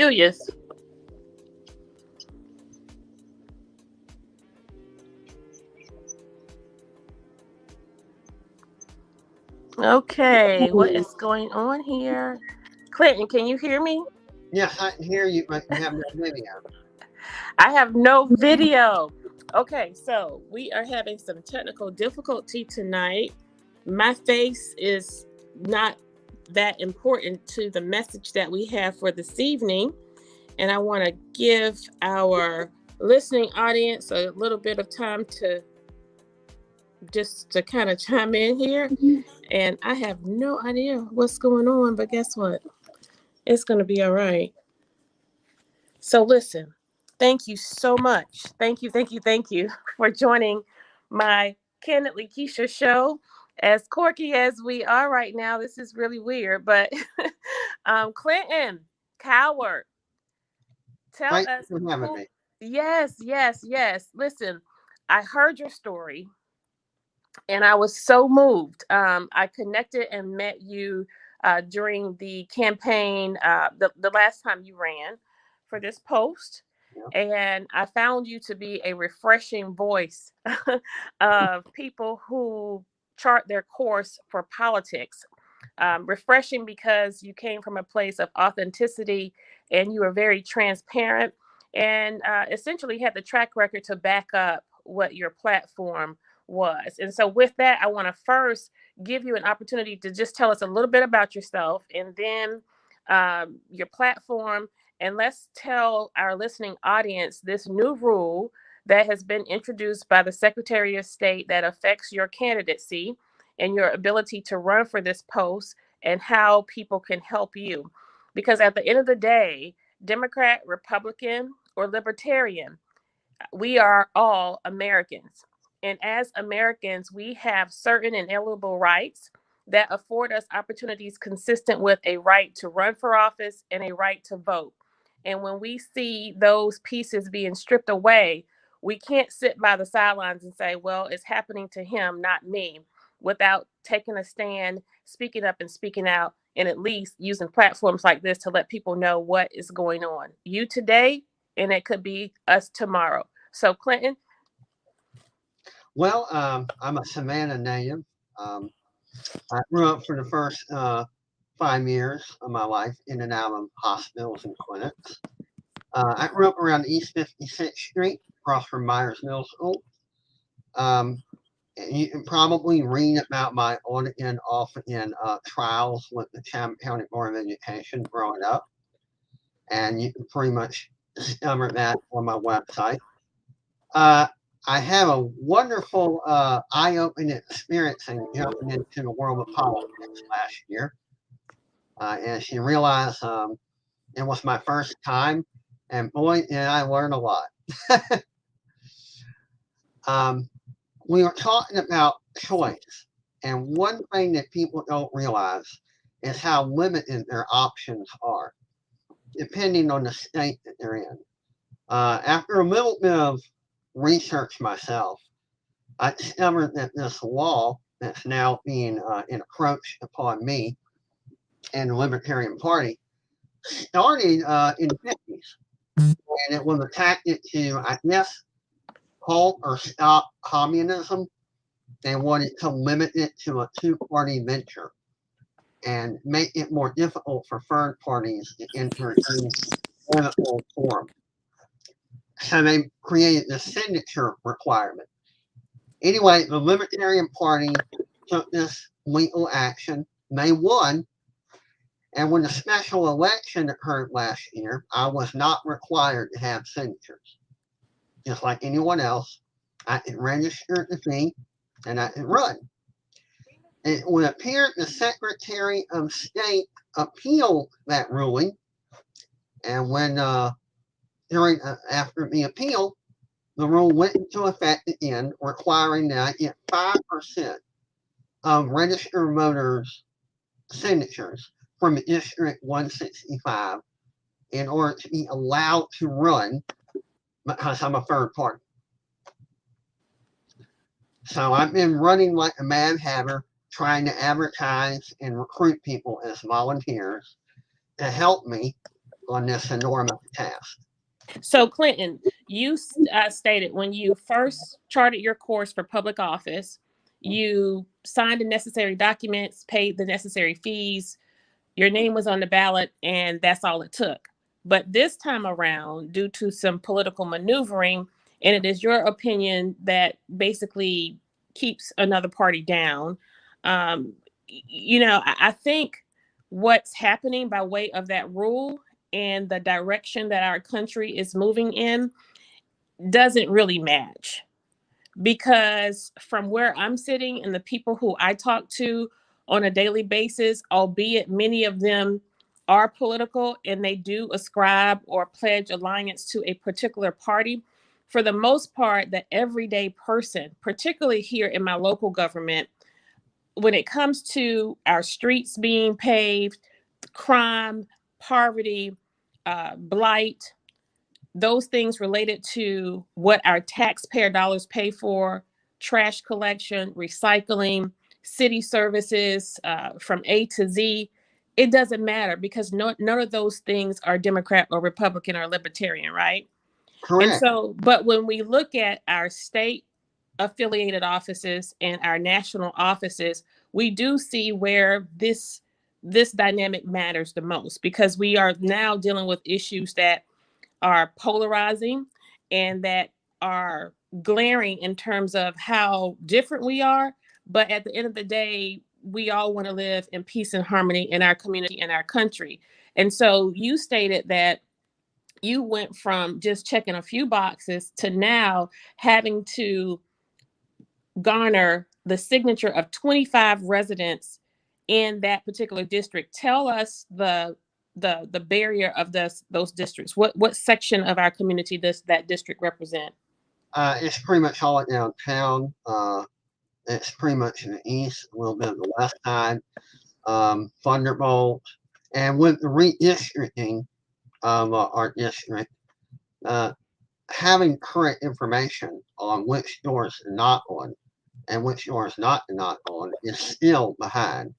Julius. Okay, what is going on here? Clinton, can you hear me? Yes, I can hear you, but you have no video. I have no video. Okay, so we are having some technical difficulty tonight. My face is not that important to the message that we have for this evening. And I want to give our listening audience a little bit of time to kind of chime in here. And I have no idea what's going on, but guess what? It's going to be all right. So listen, thank you so much. Thank you for joining my Kandily Kesha show. As quirky as we are right now, this is really weird, but Clinton, Cowart, tell Thank us you for having who. me. Yes. Listen, I heard your story and I was so moved. I connected and met you during the campaign, the last time you ran for this post. Yeah. And I found you to be a refreshing voice of people who chart their course for politics. Refreshing because you came from a place of authenticity and you were very transparent and essentially had the track record to back up what your platform was. And so, with that, I want to first give you an opportunity to just tell us a little bit about yourself and then your platform. And let's tell our listening audience this new rule that has been introduced by the Secretary of State that affects your candidacy and your ability to run for this post and how people can help you. Because at the end of the day, Democrat, Republican, or Libertarian, we are all Americans. And as Americans, we have certain inalienable rights that afford us opportunities consistent with a right to run for office and a right to vote. And when we see those pieces being stripped away, we can't sit by the sidelines and say, well, it's happening to him, not me, without taking a stand, speaking up and speaking out, and at least using platforms like this to let people know what is going on. You today, and it could be us tomorrow. So, Clinton. Well, I'm a Savannah native. I grew up for the first 5 years of my life in and out of hospitals and clinics. I grew up around East 56th Street, across from Myers Middle School. And you can probably read about my on and off in trials with the Chatham County Board of Education growing up. And you can pretty much discover that on my website. I have a wonderful eye-opening experience in jumping into the world of politics last year. And she realized it was my first time, and boy, did I learn a lot. We were talking about choice, and one thing that people don't realize is how limited their options are, depending on the state that they're in. After a little bit of research myself, I discovered that this law that's now being encroached upon me and the Libertarian Party started in the 50s. And it was attached to, I guess, halt or stop communism. They wanted to limit it to a two-party venture and make it more difficult for third parties to enter into political forum. So they created the signature requirement. Anyway, the Libertarian Party took this legal action. They won. And when the special election occurred last year, I was not required to have signatures. Just like anyone else, I can register the fee and I can run. It would appear the Secretary of State appealed that ruling. And when after the appeal, the rule went into effect again, requiring that I get 5% of registered voters' signatures from District 165 in order to be allowed to run because I'm a third party. So I've been running like a mad hatter, trying to advertise and recruit people as volunteers to help me on this enormous task. So, Clinton, you stated when you first charted your course for public office, you signed the necessary documents, paid the necessary fees, your name was on the ballot, and that's all it took. But this time around, due to some political maneuvering, and it is your opinion that basically keeps another party down, um, I think what's happening by way of that rule and the direction that our country is moving in doesn't really match, because from where I'm sitting and the people who I talk to on a daily basis, albeit many of them are political and they do ascribe or pledge alliance to a particular party, for the most part, the everyday person, particularly here in my local government, when it comes to our streets being paved, crime, poverty, blight, those things related to what our taxpayer dollars pay for, trash collection, recycling, city services, from A to Z, it doesn't matter, because none of those things are Democrat or Republican or Libertarian, right? And Correct. so, but when we look at our state affiliated offices and our national offices, we do see where this dynamic matters the most, because we are now dealing with issues that are polarizing and that are glaring in terms of how different we are. But at the end of the day, we all want to live in peace and harmony in our community and our country. And so you stated that you went from just checking a few boxes to now having to garner the signature of 25 residents in that particular district. Tell us the barrier of those districts. What section of our community does that district represent? It's pretty much all downtown. It's pretty much in the east, a little bit of the west side, Thunderbolt. And with the redistricting of our district, uh, having current information on which doors to knock on and which doors not to knock on is still behind.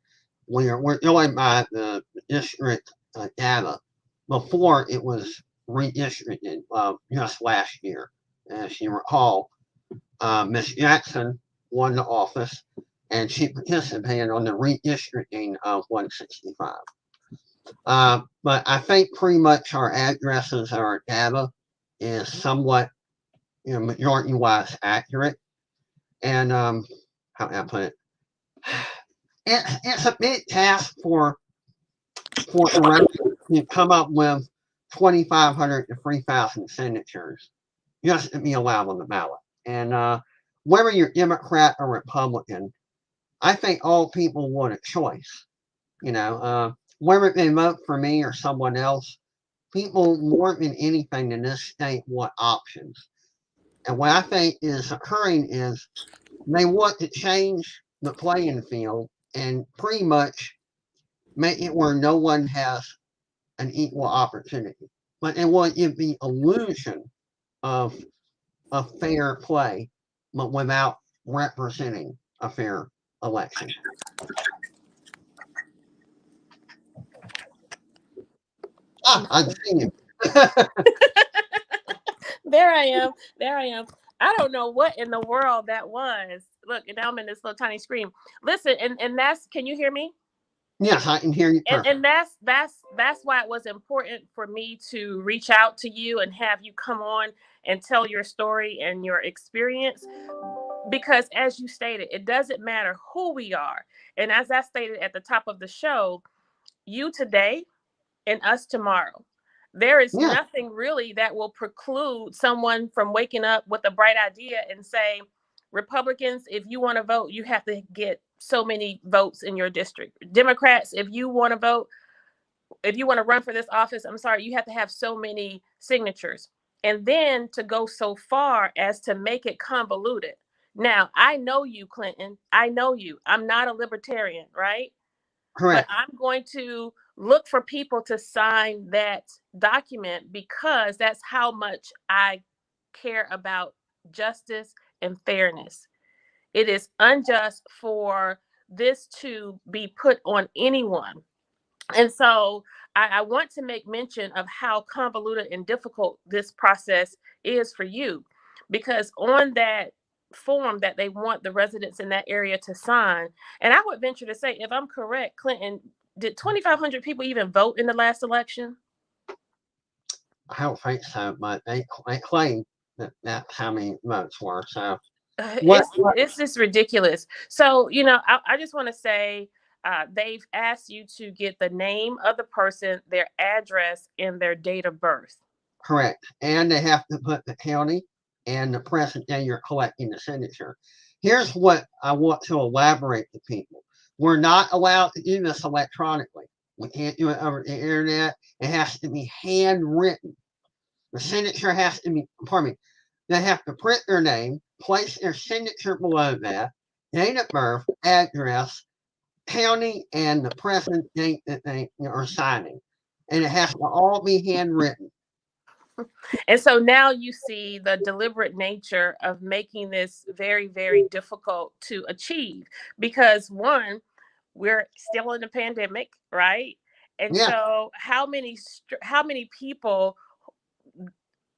We're going by the district data before it was redistricted just last year. As you recall, Ms. Jackson won the office and she participated on the redistricting of 165. But I think pretty much our addresses and our data is somewhat, majority wise accurate. And how can I put it? It's a big task for a resident to come up with 2,500 to 3,000 signatures just to be allowed on the ballot. And whether you're Democrat or Republican, I think all people want a choice. Whether they vote for me or someone else, people more than anything in this state want options. And what I think is occurring is they want to change the playing field and pretty much make it where no one has an equal opportunity. But they want to give the illusion of a fair play, but without representing a fair election. I've seen you. There I am. There I am. I don't know what in the world that was. Look, and now I'm in this little tiny screen. Listen, and that's, can you hear me? Yes, I can hear you perfect. And that's why it was important for me to reach out to you and have you come on and tell your story and your experience, because as you stated, it doesn't matter who we are. And as I stated at the top of the show, you today and us tomorrow. There is Yeah, nothing really that will preclude someone from waking up with a bright idea and say, Republicans, if you want to vote, you have to get so many votes in your district. Democrats, if you want to vote, if you want to run for this office, I'm sorry, you have to have so many signatures. And then to go so far as to make it convoluted. Now, I know you, Clinton. I know you. I'm not a libertarian, right? But correct. I'm going to look for people to sign that document, because that's how much I care about justice and fairness. It is unjust for this to be put on anyone And so I want to make mention of how convoluted and difficult this process is for you, because on that form that they want the residents in that area to sign, and I would venture to say, if I'm correct, Clinton, did 2,500 people even vote in the last election? I don't think so, but they claim that that's how many votes were. So what? It's just ridiculous. So I just want to say, they've asked you to get the name of the person, their address, and their date of birth. Correct. And they have to put the county and the present day you're collecting the signature. Here's what I want to elaborate to people. We're not allowed to do this electronically. We can't do it over the internet. It has to be handwritten. The signature has to be, pardon me, they have to print their name, place their signature below that, date of birth, address, county, and the present date that they are signing. And it has to all be handwritten. And so now you see the deliberate nature of making this very, very difficult to achieve, because one, we're still in the pandemic, right? And Yeah, so how many people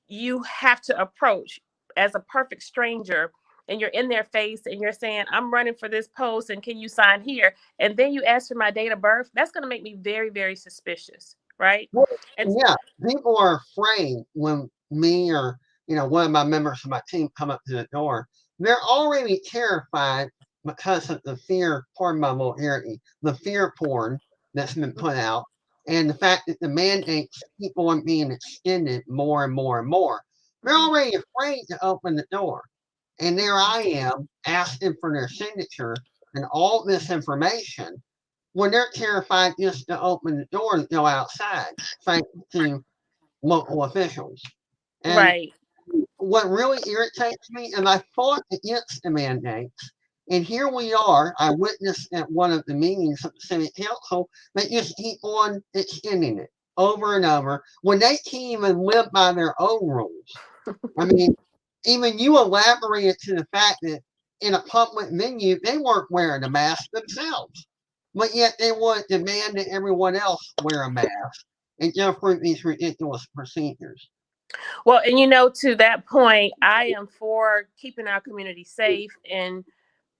you have to approach as a perfect stranger, and you're in their face and you're saying, I'm running for this post and can you sign here? And then you ask for my date of birth. That's going to make me very, very suspicious, right? well, And yeah, people are afraid when me or one of my members of my team come up to the door. They're already terrified because of the fear, pardon my vulgarity, the fear porn that's been put out, and the fact that the mandates keep on being extended more and more and more. They're already afraid to open the door, and there I am asking for their signature and all this information when they're terrified just to open the door and go outside, thanks to local officials. And right. what really irritates me, and I fought against the mandates, and here we are. I witnessed at one of the meetings of the Senate Council, they just keep on extending it over and over when they can't even live by their own rules. I mean, even you elaborated to the fact that in a public venue, they weren't wearing a mask themselves, but yet they want to demand that everyone else wear a mask and go through these ridiculous procedures. Well, and to that point, I am for keeping our community safe and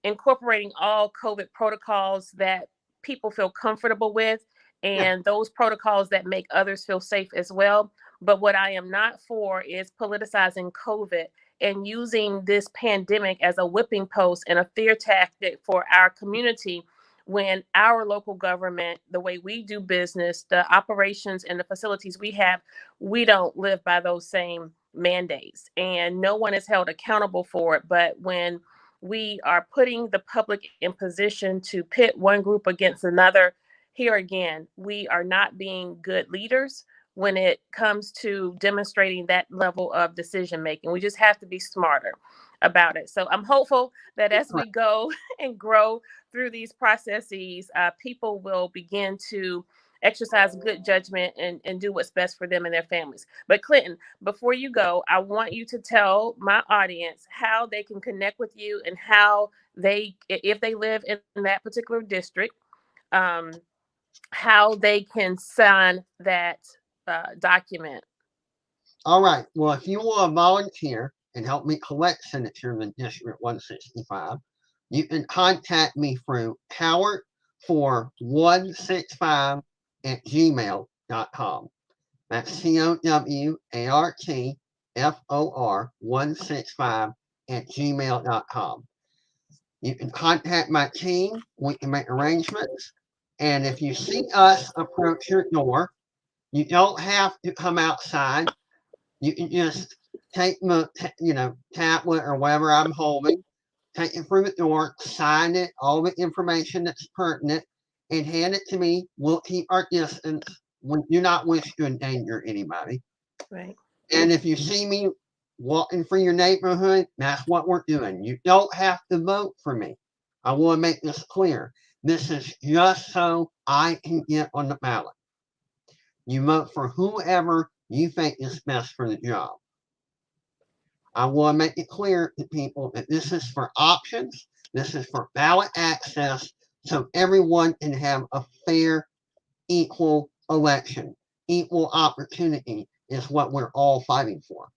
incorporating all COVID protocols that people feel comfortable with, Yeah, and those protocols that make others feel safe as well. But what I am not for is politicizing COVID and using this pandemic as a whipping post and a fear tactic for our community, when our local government, the way we do business, the operations and the facilities we have, we don't live by those same mandates, and no one is held accountable for it. But when we are putting the public in position to pit one group against another, here again, we are not being good leaders when it comes to demonstrating that level of decision making. We just have to be smarter about it. So I'm hopeful that as we correct. go and grow through these processes, people will begin to exercise good judgment and do what's best for them and their families. But Clinton, before you go, I want you to tell my audience how they can connect with you, and how they, if they live in that particular district, um, how they can sign that document. All right. Well, if you want to volunteer and help me collect signatures in District 165, you can contact me through Cowart for 165 at gmail.com. That's COWARTFOR 165 at gmail.com. You can contact my team. We can make arrangements. And if you see us approach your door, you don't have to come outside. You can just take my, tablet or whatever I'm holding, take it through the door, sign it, all the information that's pertinent, and hand it to me. We'll keep our distance. We do not wish to endanger anybody. Right. And if you see me walking through your neighborhood, that's what we're doing. You don't have to vote for me. I want to make this clear. This is just so I can get on the ballot. You vote for whoever you think is best for the job. I want to make it clear to people that this is for options, this is for ballot access, so everyone can have a fair equal election, equal opportunity is what we're all fighting for.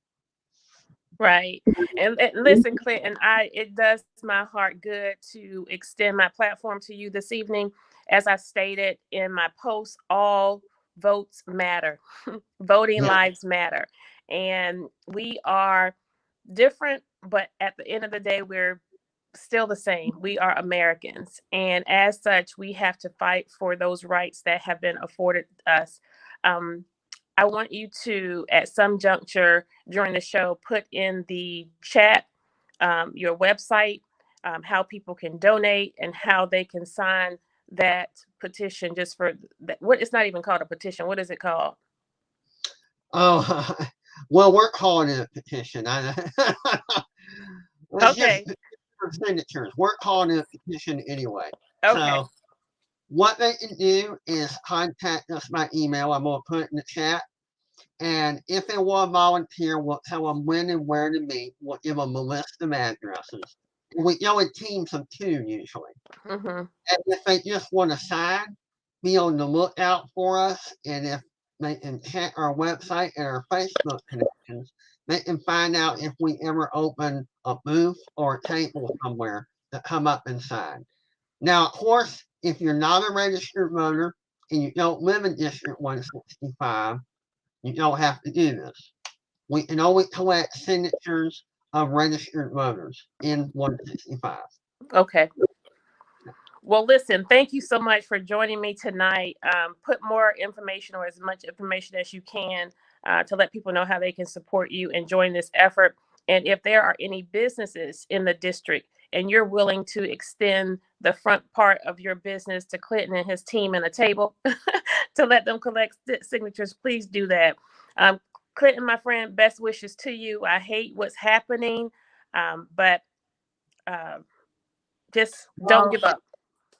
Right. And listen, Clinton, it does my heart good to extend my platform to you this evening. As I stated in my post, all votes matter. Voting Yeah. lives matter. And we are different, but at the end of the day, we're still the same. We are Americans. And as such, we have to fight for those rights that have been afforded us. Um, I want you to, at some juncture during the show, put in the chat your website, how people can donate, and how they can sign that petition. Just for that, what it's not even called a petition. What is it called? Oh, well, we're calling it a petition. Let's just Okay. for signatures. We're calling it a petition anyway. Okay. So what they can do is contact us by email. I'm gonna put it in the chat. And if they want to volunteer, we'll tell them when and where to meet. We'll give them a list of addresses. We go in teams of two usually. Hmm. And if they just want to sign, be on the lookout for us. And if they can check our website and our Facebook connections, they can find out if we ever open a booth or a table somewhere to come up and sign. Now, of course, if you're not a registered voter and you don't live in District 165, you don't have to do this. We can only collect signatures of registered voters in 165. Okay. Well, listen, thank you so much for joining me tonight. Put more information or as much information as you can to let people know how they can support you and join this effort. And if there are any businesses in the district and you're willing to extend the front part of your business to Clinton and his team and a table to let them collect signatures, please do that. Um, Clinton, my friend, best wishes to you. I hate what's happening, but uh, just don't Well, give up.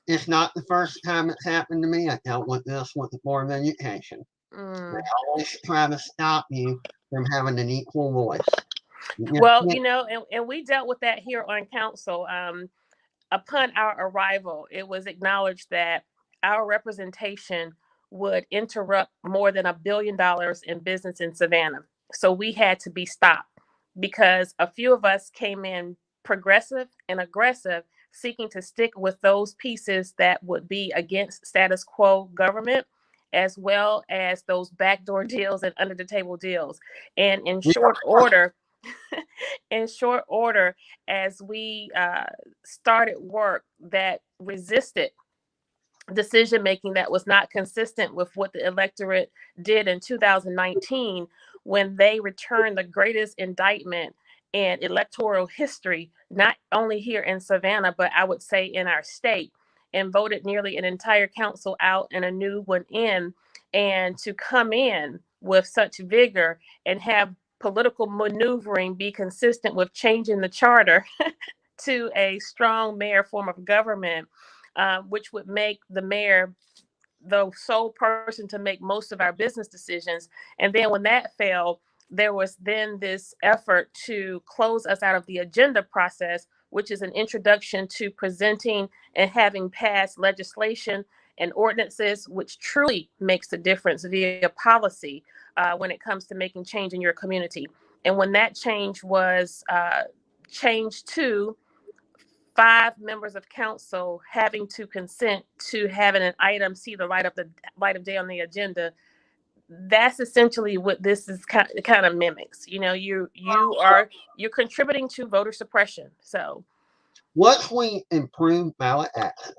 it's not the first time it's happened to me. I dealt with this with the Board of Education. They Mm. always try to stop you from having an equal voice. You Well, can't- and we dealt with that here on council. Upon our arrival, it was acknowledged that our representation would interrupt more than $1 billion in business in Savannah. So we had to be stopped because a few of us came in progressive and aggressive, seeking to stick with those pieces that would be against status quo government, as well as those backdoor deals and under the table deals. And in we short order, in short order, as we started work that resisted decision making that was not consistent with what the electorate did in 2019 when they returned the greatest indictment in electoral history, not only here in Savannah, but I would say in our state, and voted nearly an entire council out and a new one in. And to come in with such vigor and have political maneuvering be consistent with changing the charter to a strong mayor form of government, which would make the mayor the sole person to make most of our business decisions. And then when that failed, there was then this effort to close us out of the agenda process, which is an introduction to presenting and having passed legislation and ordinances, which truly makes a difference via policy when it comes to making change in your community. And when that change was changed to 5 members of council having to consent to having an item see the light of day on the agenda, that's essentially what this is kind of mimics. You know, you're contributing to voter suppression. So Once we improve ballot access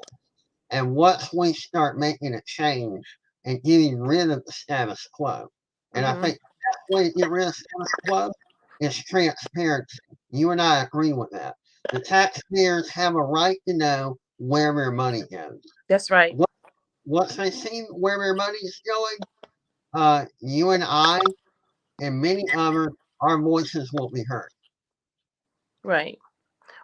and once we start making a change and getting rid of the status quo, and I mhm. think the best way to get rid of status quo is transparency. You and I agree with that. The taxpayers have a right to know where their money goes. That's right. What once they see where their money is going, you and I and many others, our voices will be heard. Right.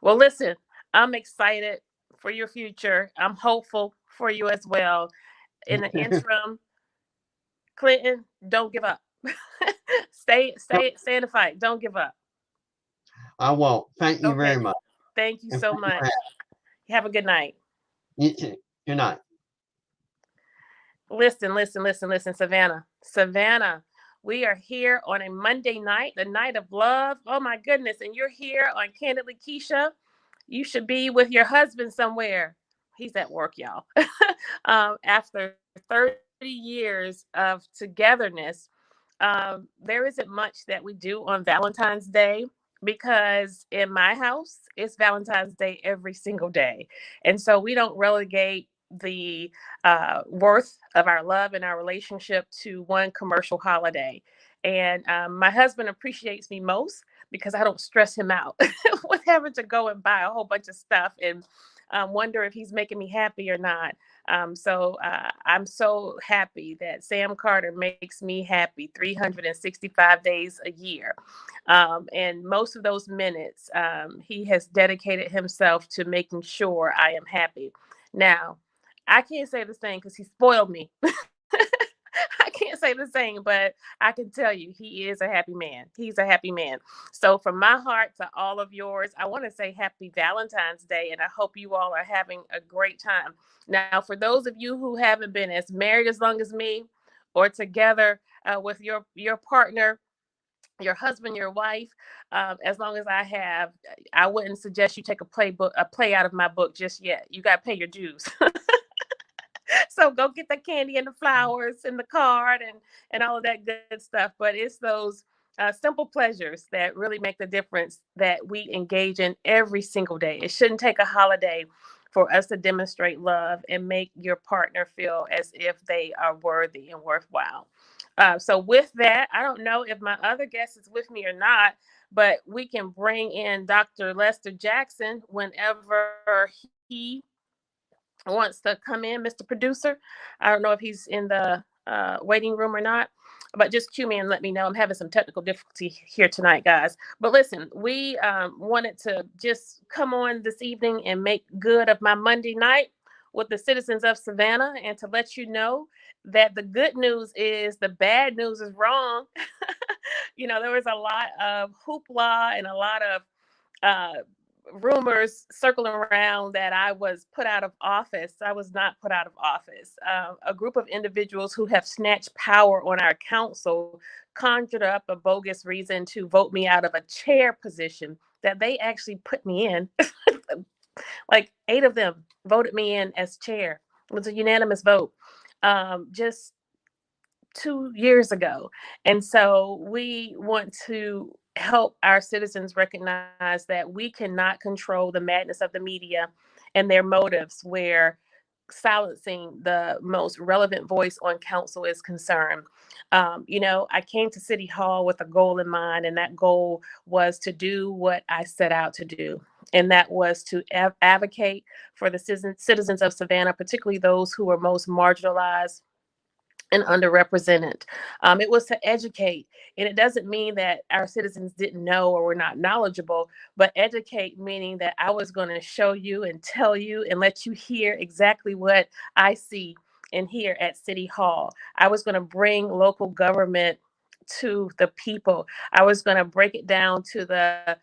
Well, listen, I'm excited for your future. I'm hopeful for you as well. In the interim, Clinton, don't give up. Stay in the fight. Don't give up. I won't. Thank you very Okay. much. Thank you And so thank you for much. having Have a good night. me. You too. Good night. Listen, Savannah. Savannah, we are here on a Monday night, the night of love. Oh my goodness. And you're here on Kandily Kesha. You should be with your husband somewhere. He's at work, y'all. After 30 years of togetherness, there isn't much that we do on Valentine's Day because in my house, it's Valentine's Day every single day. And so we don't relegate the worth of our love and our relationship to one commercial holiday. And my husband appreciates me most because I don't stress him out with having to go and buy a whole bunch of stuff and wonder if he's making me happy or not. I'm so happy that Sam Carter makes me happy 365 days a year. And most of those minutes, he has dedicated himself to making sure I am happy. Now, I can't say the same because he spoiled me. I can't say the same, but I can tell you he is a happy man. He's a happy man. So, from my heart to all of yours, I want to say happy Valentine's Day, and I hope you all are having a great time. Now, for those of you who haven't been as married as long as me, or together with your partner, your husband, your wife, as long as I have, I wouldn't suggest you take a play out of my book just yet. You got to pay your dues. So go get the candy and the flowers and the card and all of that good stuff. But it's those simple pleasures that really make the difference that we engage in every single day. It shouldn't take a holiday for us to demonstrate love and make your partner feel as if they are worthy and worthwhile. So with that, I don't know if my other guest is with me or not, but we can bring in Dr. Lester Jackson whenever he wants to come in, Mr. Producer. I don't know if he's in the waiting room or not, but just cue me and let me know. I'm having some technical difficulty here tonight, guys. But listen, we wanted to just come on this evening and make good of my Monday night with the citizens of Savannah and to let you know that the good news is the bad news is wrong. There was a lot of hoopla and a lot of uh, rumors circling around that I was put out of office. I was not put out of office. A group of individuals who have snatched power on our council conjured up a bogus reason to vote me out of a chair position that they actually put me in. Like 8 of them voted me in as chair. It was a unanimous vote. Just 2 years ago. And so we want to help our citizens recognize that we cannot control the madness of the media and their motives where silencing the most relevant voice on council is concerned. I came to City Hall with a goal in mind, and that goal was to do what I set out to do. And that was to advocate for the citizens of Savannah, particularly those who are most marginalized and underrepresented. It was to educate. And it doesn't mean that our citizens didn't know or were not knowledgeable, but educate meaning that I was going to show you and tell you and let you hear exactly what I see and hear at City Hall. I was going to bring local government to the people. I was going to break it down to the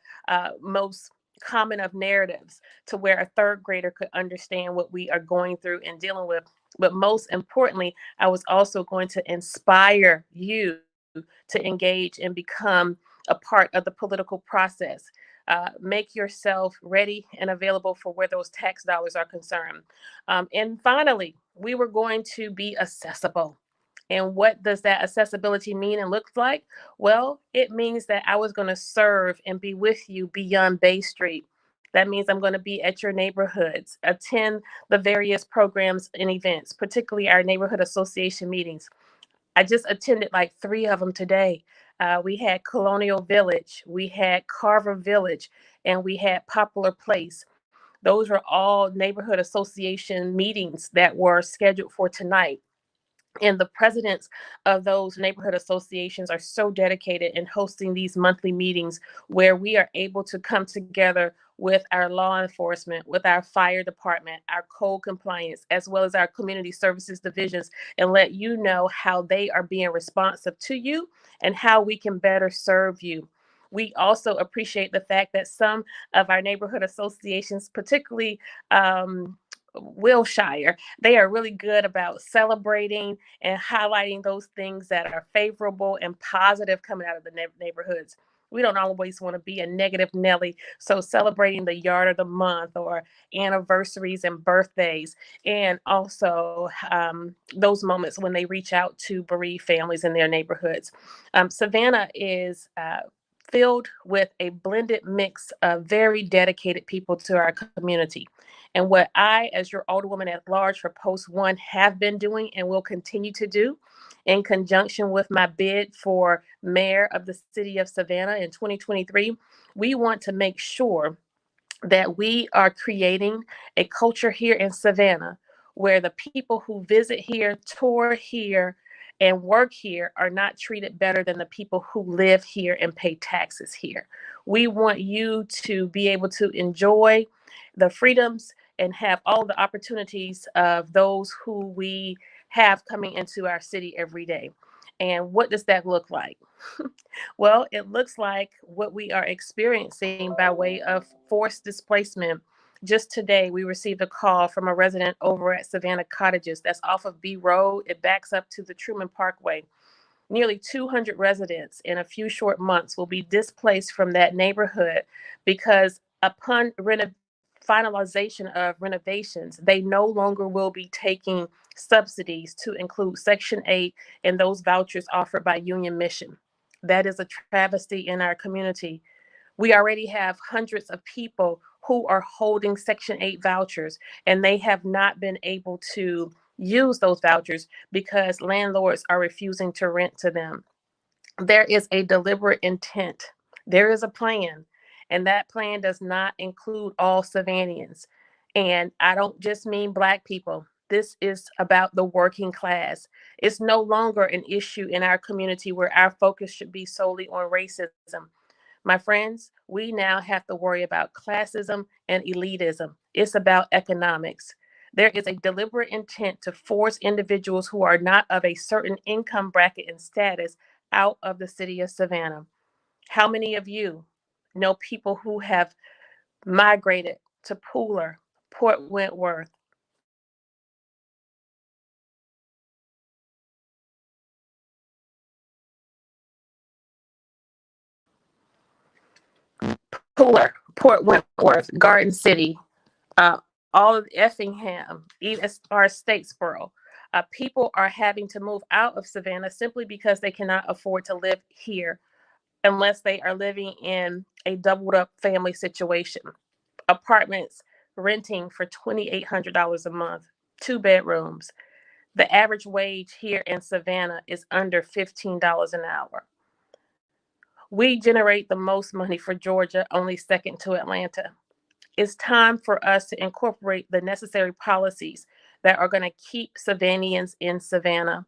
most common of narratives to where a third grader could understand what we are going through and dealing with. But most importantly, I was also going to inspire you to engage and become a part of the political process. Make yourself ready and available for where those tax dollars are concerned. And finally, we were going to be accessible. And what does that accessibility mean and look like? Well, it means that I was going to serve and be with you beyond Bay Street. That means I'm going to be at your neighborhoods, attend the various programs and events, particularly our neighborhood association meetings. I just attended like 3 of them today. We had Colonial Village, we had Carver Village, and we had Poplar Place. Those were all neighborhood association meetings that were scheduled for tonight. And the presidents of those neighborhood associations are so dedicated in hosting these monthly meetings where we are able to come together with our law enforcement, with our fire department, our code compliance, as well as our community services divisions, and let you know how they are being responsive to you and how we can better serve you. We also appreciate the fact that some of our neighborhood associations, particularly Wilshire. They are really good about celebrating and highlighting those things that are favorable and positive coming out of the neighborhoods. We don't always want to be a negative Nelly. So celebrating the yard of the month or anniversaries and birthdays, and also those moments when they reach out to bereaved families in their neighborhoods. Savannah is filled with a blended mix of very dedicated people to our community. And what I, as your Alderwoman at large for Post 1, have been doing and will continue to do in conjunction with my bid for mayor of the city of Savannah in 2023, we want to make sure that we are creating a culture here in Savannah where the people who visit here, tour here, and work here are not treated better than the people who live here and pay taxes here. We want you to be able to enjoy the freedoms and have all the opportunities of those who we have coming into our city every day. And what does that look like? Well, it looks like what we are experiencing by way of forced displacement. Just today, we received a call from a resident over at Savannah Cottages that's off of B Road. It backs up to the Truman Parkway. Nearly 200 residents in a few short months will be displaced from that neighborhood because upon finalization of renovations, they no longer will be taking subsidies to include Section 8 and those vouchers offered by Union Mission. That is a travesty in our community. We already have hundreds of people who are holding Section 8 vouchers, and they have not been able to use those vouchers because landlords are refusing to rent to them. There is a deliberate intent. There is a plan, and that plan does not include all Savannians. And I don't just mean Black people. This is about the working class. It's no longer an issue in our community where our focus should be solely on racism. My friends, we now have to worry about classism and elitism. It's about economics. There is a deliberate intent to force individuals who are not of a certain income bracket and status out of the city of Savannah. How many of you know people who have migrated to Pooler, Port Wentworth, Pooler, Port Wentworth, Garden City, all of Effingham, even as far as Statesboro? People are having to move out of Savannah simply because they cannot afford to live here unless they are living in a doubled up family situation. Apartments renting for $2,800 a month, 2 bedrooms. The average wage here in Savannah is under $15 an hour. We generate the most money for Georgia, only second to Atlanta. It's time for us to incorporate the necessary policies that are going to keep Savannians in Savannah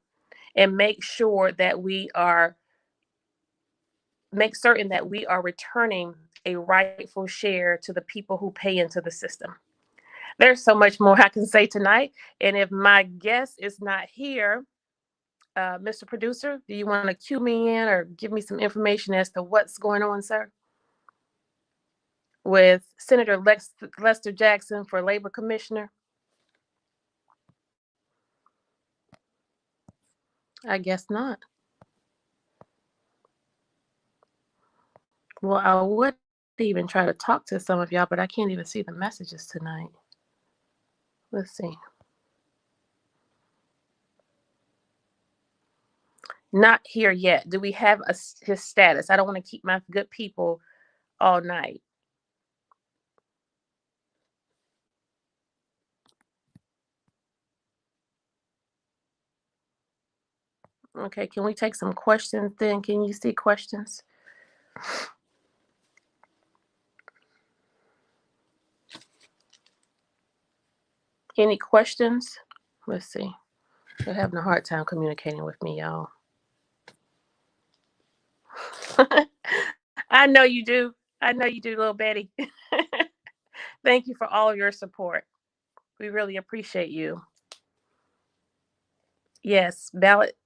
and make certain that we are returning a rightful share to the people who pay into the system. There's so much more I can say tonight. And if my guest is not here, Mr. Producer, do you want to cue me in or give me some information as to what's going on, sir? With Senator Lester Jackson for Labor Commissioner? I guess not. Well, I would even try to talk to some of y'all, but I can't even see the messages tonight. Let's see. Not here yet. Do we have his status? I don't want to keep my good people all night. Okay, can we take some questions then? Can you see questions? Any questions? Let's see. They're having a hard time communicating with me, y'all. I know you do. I know you do, little Betty. Thank you for all your support. We really appreciate you. Yes, ballot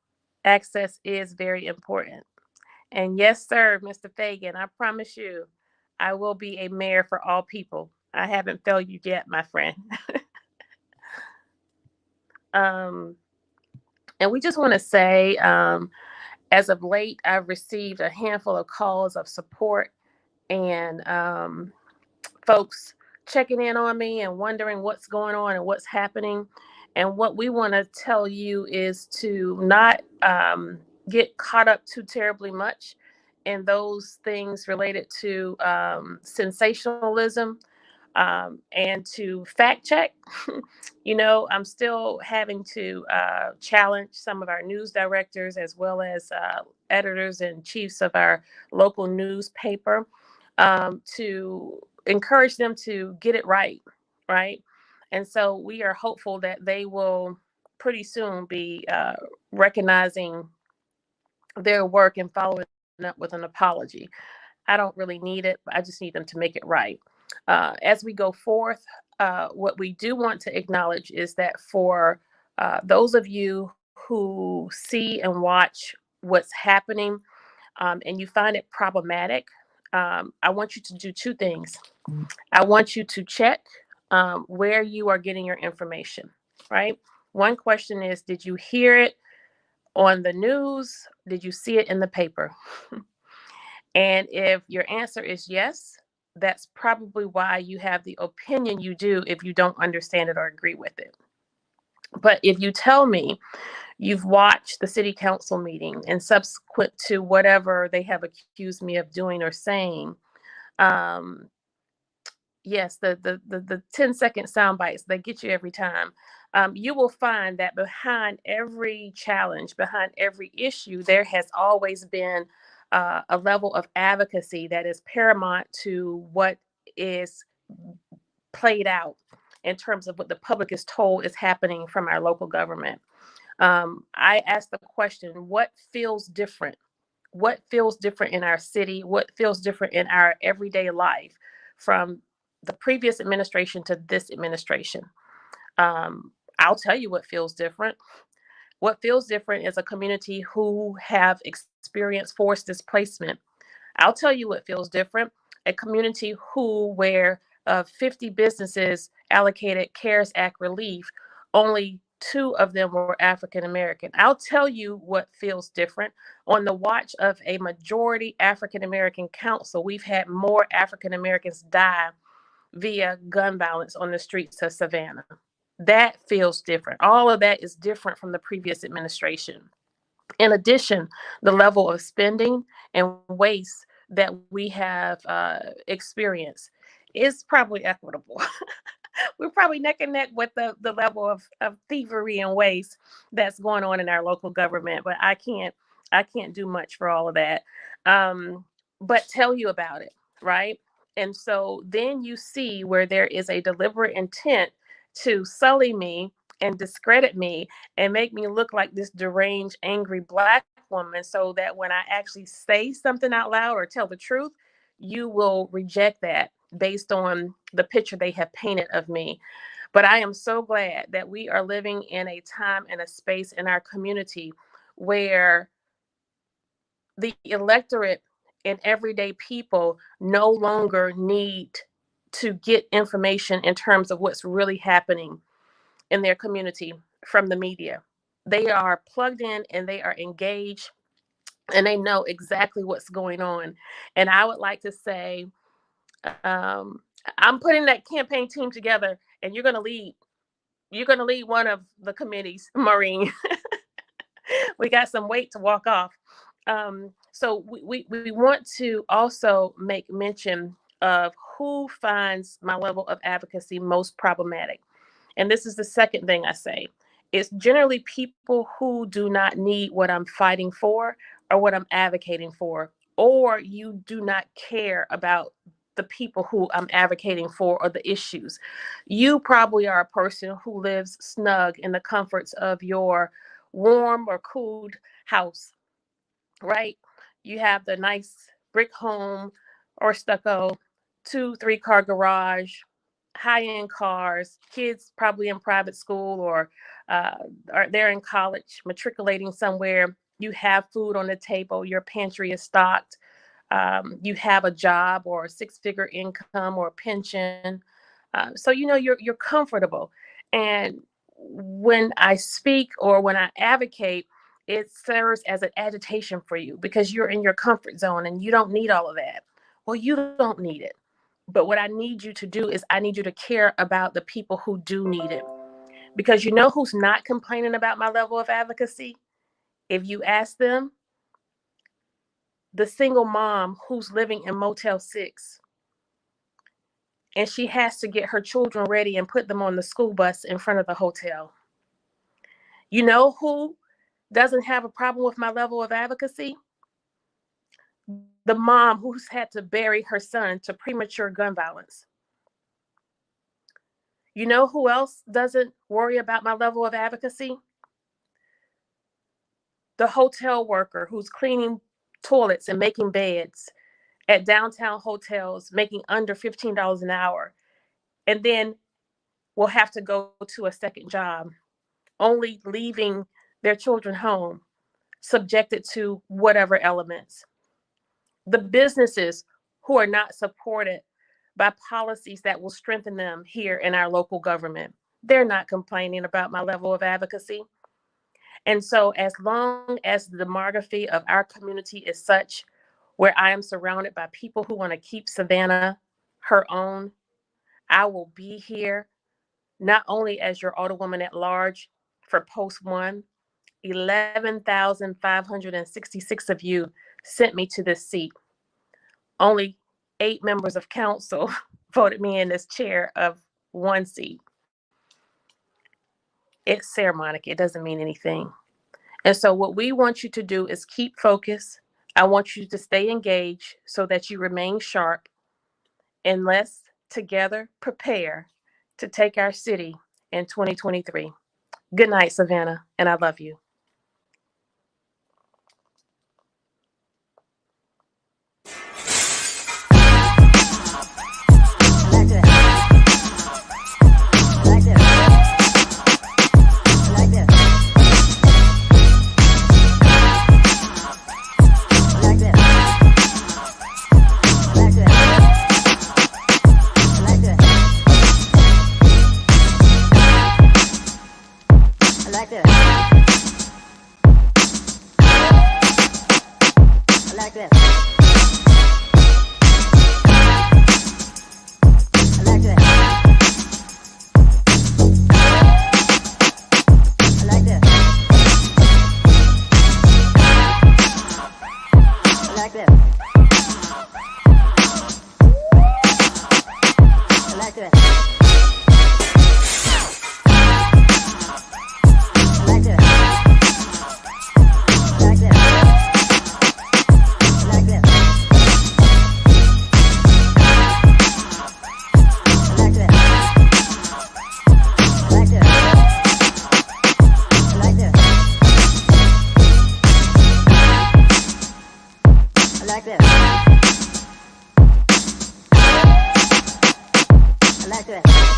access is very important. And yes, sir, Mr. Fagan, I promise you, I will be a mayor for all people. I haven't failed you yet, my friend. Um, and we just want to say, as of late, I've received a handful of calls of support and folks checking in on me and wondering what's going on and what's happening. And what we want to tell you is to not get caught up too terribly much in those things related to sensationalism, and to fact check. I'm still having to challenge some of our news directors as well as editors and chiefs of our local newspaper, to encourage them to get it right, right? And so we are hopeful that they will pretty soon be recognizing their work and following up with an apology. I don't really need it. I just need them to make it right. As we go forth, what we do want to acknowledge is that for those of you who see and watch what's happening, and you find it problematic, I want you to do two things. I want you to check where you are getting your information, right? One question is, did you hear it on the news? Did you see it in the paper? And if your answer is yes, that's probably why you have the opinion you do if you don't understand it or agree with it. But if you tell me you've watched the city council meeting and subsequent to whatever they have accused me of doing or saying, um, yes, the 10-second sound bites, they get you every time. You will find that behind every challenge, behind every issue, there has always been a level of advocacy that is paramount to what is played out in terms of what the public is told is happening from our local government. I asked the question, what feels different? What feels different in our city? What feels different in our everyday life from the previous administration to this administration? I'll tell you what feels different. What feels different is a community who have experienced forced displacement. I'll tell you what feels different. A community where 50 businesses allocated CARES Act relief, only two of them were African American. I'll tell you what feels different. On the watch of a majority African American council, we've had more African Americans die via gun violence on the streets of Savannah. That feels different. All of that is different from the previous administration. In addition, the level of spending and waste that we have experienced is probably equitable. We're probably neck and neck with the level of thievery and waste that's going on in our local government, but I can't do much for all of that. But tell you about it, right? And so then you see where there is a deliberate intent to sully me and discredit me and make me look like this deranged, angry Black woman, so that when I actually say something out loud or tell the truth, you will reject that based on the picture they have painted of me. But I am so glad that we are living in a time and a space in our community where the electorate and everyday people no longer need to get information in terms of what's really happening in their community from the media. They are plugged in and they are engaged and they know exactly what's going on. And I would like to say, um, I'm putting that campaign team together, and you're going to lead. You're going to lead one of the committees, Maureen. We got some weight to walk off. So we want to also make mention of who finds my level of advocacy most problematic. And this is the second thing I say. It's generally people who do not need what I'm fighting for or what I'm advocating for, or you do not care about the people who I'm advocating for or the issues. You probably are a person who lives snug in the comforts of your warm or cooled house, right? You have the nice brick home or stucco, 2, 3 car garage, high end cars, kids probably in private school uh, or they're in college, matriculating somewhere. You have food on the table, your pantry is stocked, you have a job or a 6-figure income or a pension. So you're comfortable. And when I speak or when I advocate, it serves as an agitation for you because you're in your comfort zone and you don't need all of that. Well, you don't need it. But what I need you to do is I need you to care about the people who do need it. Because you know who's not complaining about my level of advocacy? If you ask them, the single mom who's living in Motel 6 and she has to get her children ready and put them on the school bus in front of the hotel. You know who doesn't have a problem with my level of advocacy? The mom who's had to bury her son to premature gun violence. You know who else doesn't worry about my level of advocacy? The hotel worker who's cleaning toilets and making beds at downtown hotels, making under $15 an hour, and then will have to go to a second job, only leaving their children home, subjected to whatever elements. The businesses who are not supported by policies that will strengthen them here in our local government. They're not complaining about my level of advocacy. And so, as long as the demography of our community is such where I am surrounded by people who want to keep Savannah her own, I will be here not only as your Alderwoman at large for Post 1, 11,566 of you sent me to this seat. Only 8 members of council voted me in this chair of 1 seat. It's ceremonic. It doesn't mean anything. And so what we want you to do is keep focused. I want you to stay engaged so that you remain sharp, and let's together prepare to take our city in 2023. Good night, Savannah, and I love you. like this.